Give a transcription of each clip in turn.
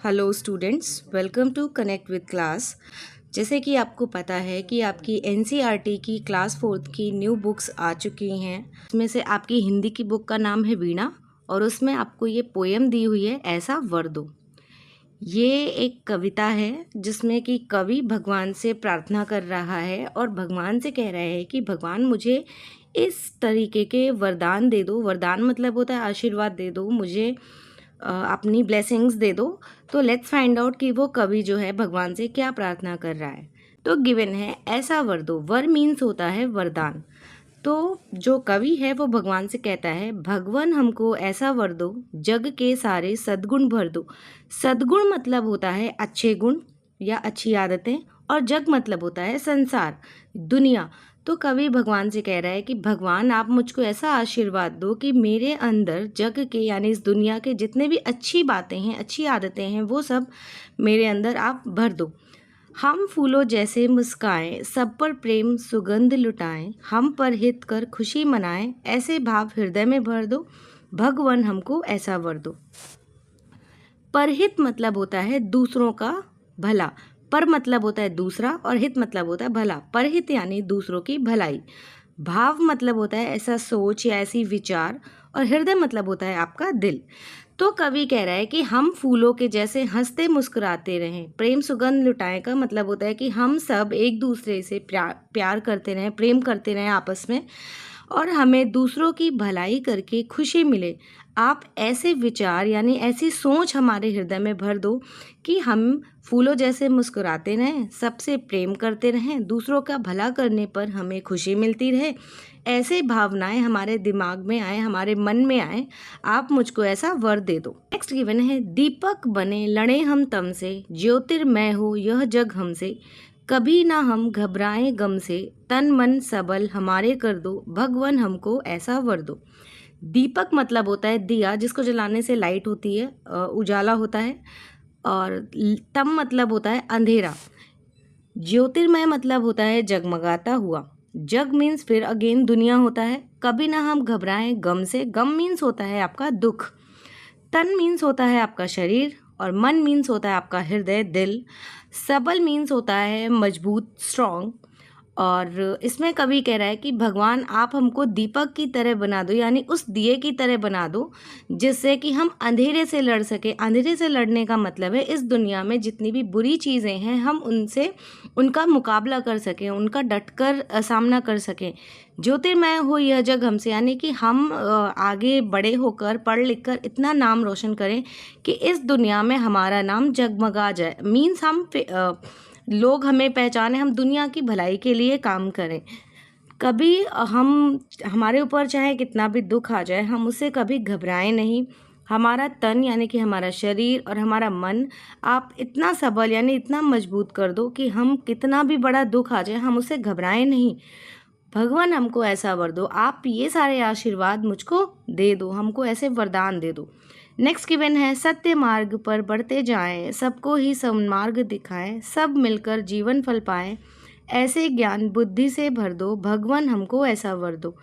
Hello students, welcome to connect with class. जैसे कि आपको पता है कि आपकी एनसीईआरटी की क्लास 4 की न्यू बुक्स आ चुकी हैं। उसमें से आपकी हिंदी की बुक का नाम है वीणा और उसमें आपको ये पोएम दी हुई है, ऐसा वर दो। ये एक कविता है जिसमें कि कवि भगवान से प्रार्थना कर रहा है और भगवान से कह रहा है कि भगवान मुझे इस तरीके के वरदान दे दो। वरदान मतलब होता है आशीर्वाद दे दो, मुझे अपनी ब्लेसिंग्स दे दो। तो लेट्स फाइंड आउट कि वो कवि जो है भगवान से क्या प्रार्थना कर रहा है। तो गिवन है ऐसा वर दो। वर मीन्स होता है वरदान। तो जो कवि है वो भगवान से कहता है, भगवान हमको ऐसा वर दो, जग के सारे सद्गुण भर दो। सद्गुण मतलब होता है अच्छे गुण या अच्छी आदतें, और जग मतलब होता है संसार, दुनिया। तो कवि भगवान से कह रहा है कि भगवान आप मुझको ऐसा आशीर्वाद दो कि मेरे अंदर जग के यानी इस दुनिया के जितने भी अच्छी बातें हैं, अच्छी आदतें हैं, वो सब मेरे अंदर आप भर दो। हम फूलों जैसे मुस्काएं, सब पर प्रेम सुगंध लुटाएं, हम पर हित कर खुशी मनाएं, ऐसे भाव हृदय में भर दो। भगवान हमको ऐसा वर दो। परहित मतलब होता है दूसरों का भला। पर मतलब होता है दूसरा और हित मतलब होता है भला। परहित यानी दूसरों की भलाई। भाव मतलब होता है ऐसा सोच या ऐसी विचार, और हृदय मतलब होता है आपका दिल। तो कवि कह रहा है कि हम फूलों के जैसे हंसते मुस्कुराते रहें, प्रेम सुगंध लुटाएं का मतलब होता है कि हम सब एक दूसरे से प्यार करते रहें, प्रेम करते रहें आपस में, और हमें दूसरों की भलाई करके खुशी मिले। आप ऐसे विचार यानी ऐसी सोच हमारे हृदय में भर दो कि हम फूलों जैसे मुस्कुराते रहें, सबसे प्रेम करते रहें, दूसरों का भला करने पर हमें खुशी मिलती रहे। ऐसे भावनाएं हमारे दिमाग में आए, हमारे मन में आए। आप मुझको ऐसा वर दे दो। नेक्स्ट गिवन है, दीपक बने लड़े हम तम से, ज्योतिर्मय हो यह जग हमसे, कभी ना हम घबराएं गम से, तन मन सबल हमारे कर दो। भगवान हमको ऐसा वर दो। दीपक मतलब होता है दिया, जिसको जलाने से लाइट होती है, उजाला होता है। और तम मतलब होता है अंधेरा। ज्योतिर्मय मतलब होता है जगमगाता हुआ। जग मीन्स फिर अगेन दुनिया होता है। कभी ना हम घबराएं गम से, गम मीन्स होता है आपका दुख। तन मीन्स होता है आपका शरीर, और मन मीन्स होता है आपका हृदय, दिल। सबल मीन्स होता है मजबूत, स्ट्रॉन्ग। और इसमें कवि कह रहा है कि भगवान आप हमको दीपक की तरह बना दो, यानी उस दिए की तरह बना दो जिससे कि हम अंधेरे से लड़ सके। अंधेरे से लड़ने का मतलब है इस दुनिया में जितनी भी बुरी चीज़ें हैं हम उनसे उनका मुकाबला कर सकें, उनका डटकर सामना कर सकें। ज्योतिर्मय हो यह जग हमसे, यानी कि हम आगे बड़े होकर पढ़ लिख कर इतना नाम रोशन करें कि इस दुनिया में हमारा नाम जगमगा जाए। मीन्स हम लोग हमें पहचाने, हम दुनिया की भलाई के लिए काम करें। कभी हम हमारे ऊपर चाहे कितना भी दुख आ जाए, हम उससे कभी घबराएं नहीं। हमारा तन यानी कि हमारा शरीर और हमारा मन आप इतना सबल यानी इतना मजबूत कर दो कि हम कितना भी बड़ा दुख आ जाए हम उससे घबराएं नहीं। भगवान हमको ऐसा वर दो। आप ये सारे आशीर्वाद मुझको दे दो, हमको ऐसे वरदान दे दो। नेक्स्ट गिवन है, सत्य मार्ग पर बढ़ते जाएं, सबको ही सन्मार्ग दिखाएं, सब मिलकर जीवन फल पाएं, ऐसे ज्ञान बुद्धि से भर दो। भगवान हमको ऐसा वर दो।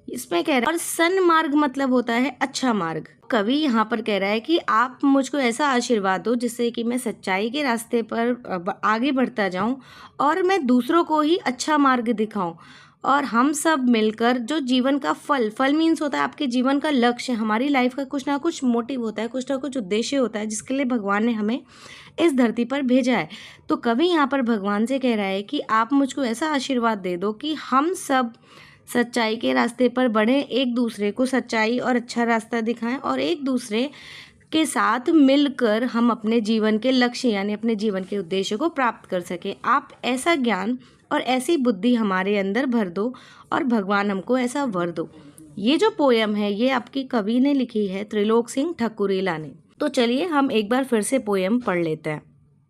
इसमें कह रहा है, और सन्मार्ग मतलब होता है अच्छा मार्ग। कवि यहाँ पर कह रहा है कि आप मुझको ऐसा आशीर्वाद दो जिससे कि मैं सच्चाई के रास्ते पर आगे बढ़ता जाऊं और मैं दूसरों को ही अच्छा मार्ग दिखाऊं, और हम सब मिलकर जो जीवन का फल, फल मीन्स होता है आपके जीवन का लक्ष्य, हमारी लाइफ का कुछ ना कुछ मोटिव होता है, कुछ ना कुछ उद्देश्य होता है जिसके लिए भगवान ने हमें इस धरती पर भेजा है। तो कवि यहाँ पर भगवान से कह रहा है कि आप मुझको ऐसा आशीर्वाद दे दो कि हम सब सच्चाई के रास्ते पर बढ़ें, एक दूसरे को सच्चाई और अच्छा रास्ता दिखाएं, और एक दूसरे के साथ मिलकर हम अपने जीवन के लक्ष्य यानी अपने जीवन के उद्देश्य को प्राप्त कर सकें। आप ऐसा ज्ञान और ऐसी बुद्धि हमारे अंदर भर दो, और भगवान हमको ऐसा वर दो। ये जो पोयम है ये आपकी कवि ने लिखी है, त्रिलोक सिंह ठकुरीला ने। तो चलिए हम एक बार फिर से पोयम पढ़ लेते हैं।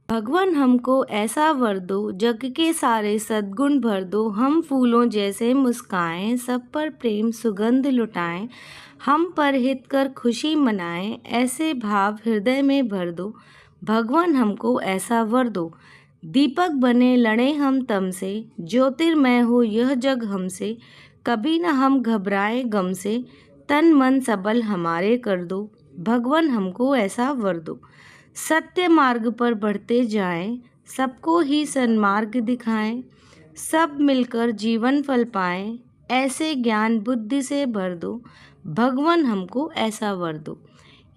भगवान हमको ऐसा वर दो, जग के सारे सद्गुण भर दो, हम फूलों जैसे मुस्काएं, सब पर प्रेम सुगंध लुटाएं, हम पर हित कर खुशी मनाएं, ऐसे भाव हृदय में भर दो। भगवान हमको ऐसा वर दो। दीपक बने लड़े हम तम से, ज्योतिर्मय हो यह जग हमसे, कभी न हम घबराएं गम से, तन मन सबल हमारे कर दो। भगवान हमको ऐसा वर दो। सत्य मार्ग पर बढ़ते जाएं, सबको ही सन्मार्ग दिखाएं, सब मिलकर जीवन फल पाएं, ऐसे ज्ञान बुद्धि से भर दो, भगवान हमको ऐसा वर दो।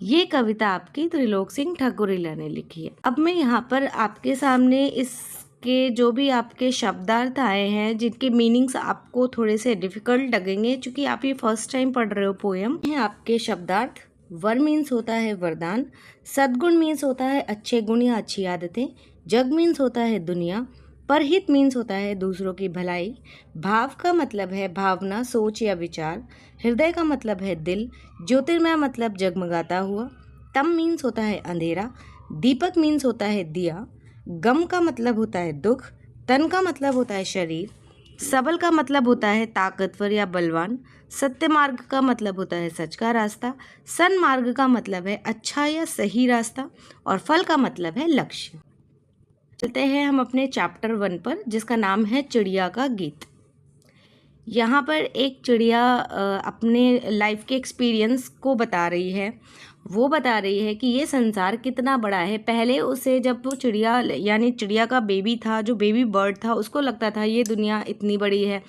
ये कविता आपकी त्रिलोक सिंह ठाकुरिला ने लिखी है। अब मैं यहाँ पर आपके सामने इसके जो भी आपके शब्दार्थ आए हैं, जिनके मीनिंग्स आपको थोड़े से डिफिकल्ट लगेंगे क्योंकि आप ये फर्स्ट टाइम पढ़ रहे हो पोएम। हैं आपके शब्दार्थ। वर मीन्स होता है वरदान, सद्गुण मीन्स होता है अच्छे गुण या अच्छी आदतें, जग मीन्स होता है दुनिया, परहित मीन्स होता है दूसरों की भलाई, भाव का मतलब है भावना, सोच या विचार, हृदय का मतलब है दिल, ज्योतिर्मय मतलब जगमगाता हुआ, तम मीन्स होता है अंधेरा, दीपक मीन्स होता है दिया, गम का मतलब होता है दुख, तन का मतलब होता है शरीर, सबल का मतलब होता है ताकतवर या बलवान, सत्य मार्ग का मतलब होता है सच का रास्ता, सन्मार्ग का मतलब है अच्छा या सही रास्ता, और फल का मतलब है लक्ष्य। चलते हैं हम अपने चैप्टर 1 पर, जिसका नाम है चिड़िया का गीत। यहाँ पर एक चिड़िया अपने लाइफ के एक्सपीरियंस को बता रही है। वो बता रही है कि ये संसार कितना बड़ा है। पहले उसे जब वो चिड़िया यानी चिड़िया का बेबी था, जो बेबी बर्ड था, उसको लगता था ये दुनिया इतनी बड़ी है।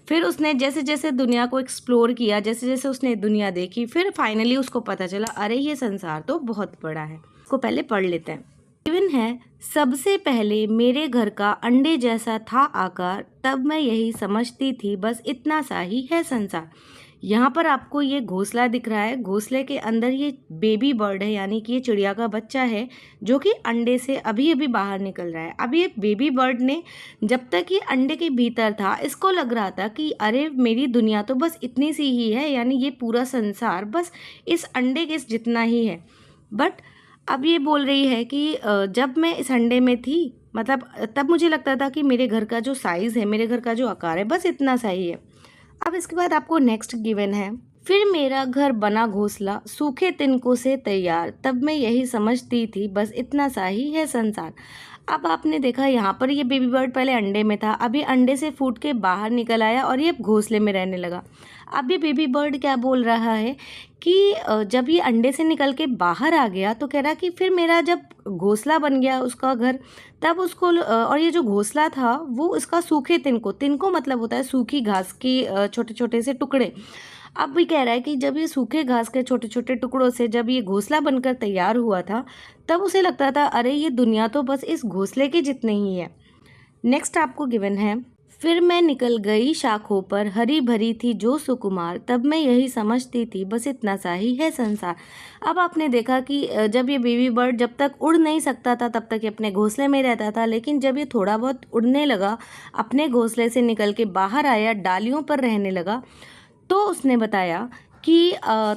फिर उसने जैसे जैसे दुनिया को एक्सप्लोर किया, जैसे जैसे उसने दुनिया देखी, फिर फाइनली उसको पता चला अरे ये संसार तो बहुत बड़ा है। इसको पहले पढ़ लेते हैं। गिवन है, सबसे पहले मेरे घर का अंडे जैसा था आकार, तब मैं यही समझती थी बस इतना सा ही है संसार। यहाँ पर आपको ये घोंसला दिख रहा है। घोंसले के अंदर ये बेबी बर्ड है, यानी कि ये चिड़िया का बच्चा है, जो कि अंडे से अभी अभी बाहर निकल रहा है। अब ये बेबी बर्ड ने जब तक ये अंडे के भीतर था, इसको लग रहा था कि अरे मेरी दुनिया तो बस इतनी सी ही है, यानी ये पूरा संसार बस इस अंडे के जितना ही है। बट अब ये बोल रही है कि जब मैं इस अंडे में थी, मतलब तब मुझे लगता था कि मेरे घर का जो साइज़ है, मेरे घर का जो आकार है, बस इतना सा ही है। अब इसके बाद आपको नेक्स्ट गिवन है, फिर मेरा घर बना घोंसला सूखे तिनकों से तैयार, तब मैं यही समझती थी बस इतना सा ही है संसार। अब आपने देखा यहाँ पर ये बेबी बर्ड पहले अंडे में था, अभी अंडे से फूट के बाहर निकल आया और ये घोंसले में रहने लगा। अब ये बेबी बर्ड क्या बोल रहा है कि जब ये अंडे से निकल के बाहर आ गया तो कह रहा कि फिर मेरा जब घोंसला बन गया उसका घर, तब उसको और ये जो घोंसला था वो इसका सूखे तिनको मतलब होता है सूखी घास की छोटे छोटे से टुकड़े। अब भी कह रहा है कि जब ये सूखे घास के छोटे छोटे टुकड़ों से जब ये घोंसला बनकर तैयार हुआ था, तब उसे लगता था अरे ये दुनिया तो बस इस घोंसले के जितने ही है। नेक्स्ट आपको गिवन है, फिर मैं निकल गई शाखों पर, हरी भरी थी जो सुकुमार, तब मैं यही समझती थी बस इतना सा ही है संसार। अब आपने देखा कि जब ये बेबी बर्ड जब तक उड़ नहीं सकता था तब तक ये अपने घोंसले में रहता था, लेकिन जब ये थोड़ा बहुत उड़ने लगा, अपने घोंसले से निकल के बाहर आया, डालियों पर रहने लगा, तो उसने बताया कि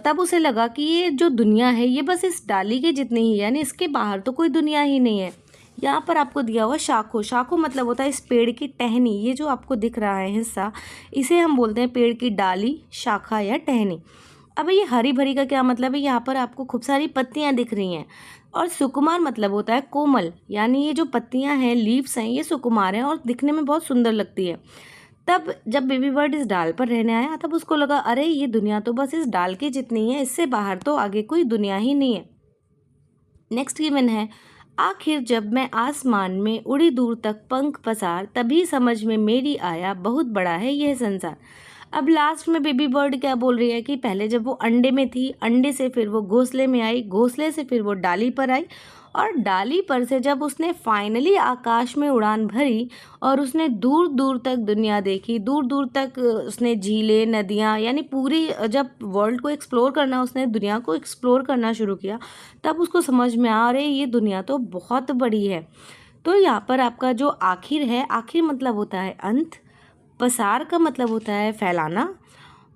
तब उसे लगा कि ये जो दुनिया है ये बस इस डाली के जितनी ही है, यानी इसके बाहर तो कोई दुनिया ही नहीं है। यहाँ पर आपको दिया हुआ शाखों, शाखों मतलब होता है इस पेड़ की टहनी। ये जो आपको दिख रहा है हिस्सा, इसे हम बोलते हैं पेड़ की डाली, शाखा या टहनी। अब ये हरी भरी का क्या मतलब है, यहाँ पर आपको खूब सारी पत्तियाँ दिख रही हैं। और सुकुमार मतलब होता है कोमल, यानी ये जो पत्तियाँ हैं, लीव्स हैं, ये सुकुमार हैं और दिखने में बहुत सुंदर लगती है। तब जब बेबी बर्ड इस डाल पर रहने आया, तब उसको लगा अरे ये दुनिया तो बस इस डाल की जितनी है, इससे बाहर तो आगे कोई दुनिया ही नहीं है। नेक्स्ट गिवन है, आखिर जब मैं आसमान में उड़ी दूर तक पंख पसार, तभी समझ में मेरी आया बहुत बड़ा है यह संसार। अब लास्ट में बेबी बर्ड क्या बोल रही है कि पहले जब वो अंडे में थी, अंडे से फिर वो घोंसले में आई, घोंसले से फिर वो डाली पर आई, और डाली पर से जब उसने फाइनली आकाश में उड़ान भरी और उसने दूर दूर तक दुनिया देखी, दूर दूर तक उसने झीलें, नदियाँ, यानी पूरी जब वर्ल्ड को एक्सप्लोर करना, उसने दुनिया को एक्सप्लोर करना शुरू किया, तब उसको समझ में आ रही ये दुनिया तो बहुत बड़ी है। तो यहाँ पर आपका जो आखिर है, आखिर मतलब होता है अंत, पसार का मतलब होता है फैलाना,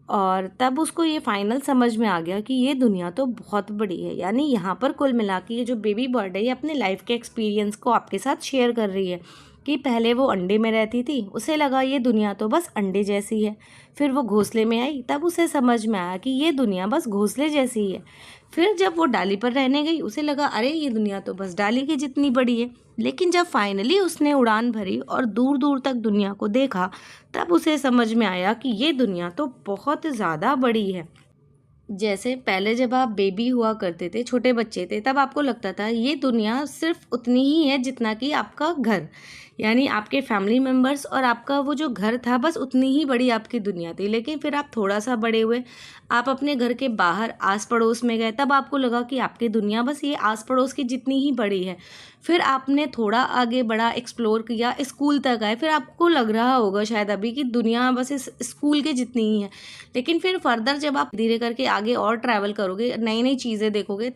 और तब उसको ये फाइनल समझ में आ गया कि ये दुनिया तो बहुत बड़ी है। यानी यहाँ पर कुल मिला के ये जो बेबी बर्ड है ये अपने लाइफ के एक्सपीरियंस को आपके साथ शेयर कर रही है कि पहले वो अंडे में रहती थी, उसे लगा ये दुनिया तो बस अंडे जैसी है, फिर वो घोंसले में आई, तब उसे समझ में आया कि ये दुनिया बस घोंसले जैसी ही है। फिर जब वो डाली पर रहने गई, उसे लगा अरे ये दुनिया तो बस डाली की जितनी बड़ी है। लेकिन जब फाइनली उसने उड़ान भरी और दूर दूर तक दुनिया को देखा, तब उसे समझ में आया कि ये दुनिया तो बहुत ज़्यादा बड़ी है। जैसे पहले जब आप बेबी हुआ करते थे, छोटे बच्चे थे, तब आपको लगता था ये दुनिया सिर्फ उतनी ही है जितना कि आपका घर, यानी आपके फैमिली मेम्बर्स और आपका वो जो घर था बस उतनी ही बड़ी आपकी दुनिया थी। लेकिन फिर आप थोड़ा सा बड़े हुए, आप अपने घर के बाहर आस पड़ोस में गए, तब आपको लगा कि आपकी दुनिया बस ये आस पड़ोस की जितनी ही बड़ी है। फिर आपने थोड़ा आगे बढ़ा, एक्सप्लोर किया, स्कूल तक आए, फिर आपको लग रहा होगा शायद अभी कि दुनिया बस इस स्कूल के जितनी ही है। लेकिन फिर फर्दर जब आप धीरे करके आगे और ट्रैवल करोगे, नई नई चीज़ें देखोगे,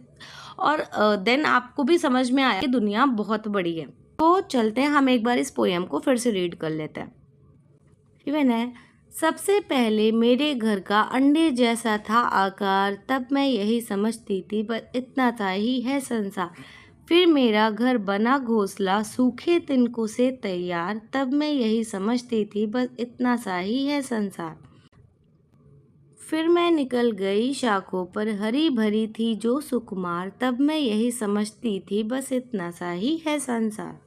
और देन आपको भी समझ में आया कि दुनिया बहुत बड़ी है। तो चलते हैं, हम एक बार इस पोएम को फिर से रीड कर लेते हैं। इवन है, सबसे पहले मेरे घर का अंडे जैसा था आकार, तब मैं यही समझती थी बस इतना सा ही है संसार। फिर मेरा घर बना घोंसला सूखे तिनकों से तैयार, तब मैं यही समझती थी बस इतना सा ही है संसार। फिर मैं निकल गई शाखों पर, हरी भरी थी जो सुकुमार, तब मैं यही समझती थी बस इतना सा ही है संसार।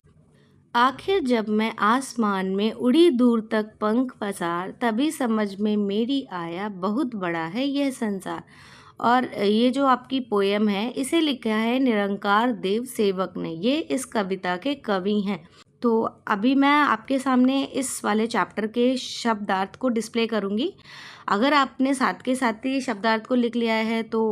आखिर जब मैं आसमान में उड़ी दूर तक पंख पसार, तभी समझ में मेरी आया बहुत बड़ा है यह संसार। और ये जो आपकी पोयम है, इसे लिखा है निरंकार देव सेवक ने, ये इस कविता के कवि हैं। तो अभी मैं आपके सामने इस वाले चैप्टर के शब्दार्थ को डिस्प्ले करूँगी। अगर आपने साथ के साथ ही शब्दार्थ को लिख लिया है तो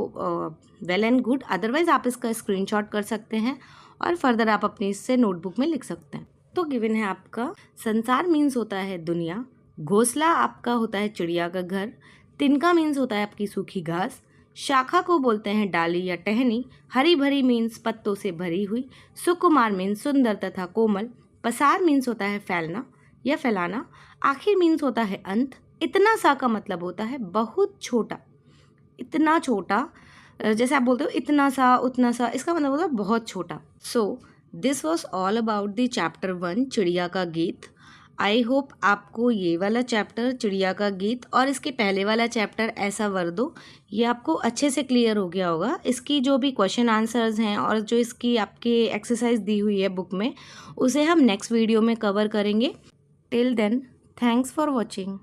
वेल एंड गुड, अदरवाइज़ आप इसका स्क्रीनशॉट कर सकते हैं और फर्दर आप अपनी इससे नोटबुक में लिख सकते हैं। तो गिवन है आपका, संसार मीन्स होता है दुनिया, घोंसला आपका होता है चिड़िया का घर, तिनका मीन्स होता है आपकी सूखी घास, शाखा को बोलते हैं डाली या टहनी, हरी भरी मीन्स पत्तों से भरी हुई, सुकुमार मीन्स सुंदर तथा कोमल, पसार मीन्स होता है फैलना या फैलाना, आखिर मीन्स होता है अंत, इतना सा का मतलब होता है बहुत छोटा। इतना छोटा, जैसे आप बोलते हो इतना सा उतना सा, इसका मतलब होता है बहुत छोटा। So this was all about the chapter 1 चिड़िया का गीत। आई होप आपको ये वाला चैप्टर चिड़िया का गीत और इसके पहले वाला चैप्टर ऐसा वर दो, ये आपको अच्छे से क्लियर हो गया होगा। इसकी जो भी क्वेश्चन आंसर्स हैं और जो इसकी आपकी एक्सरसाइज दी हुई है बुक में, उसे हम नेक्स्ट वीडियो में कवर करेंगे। Till then, thanks for watching.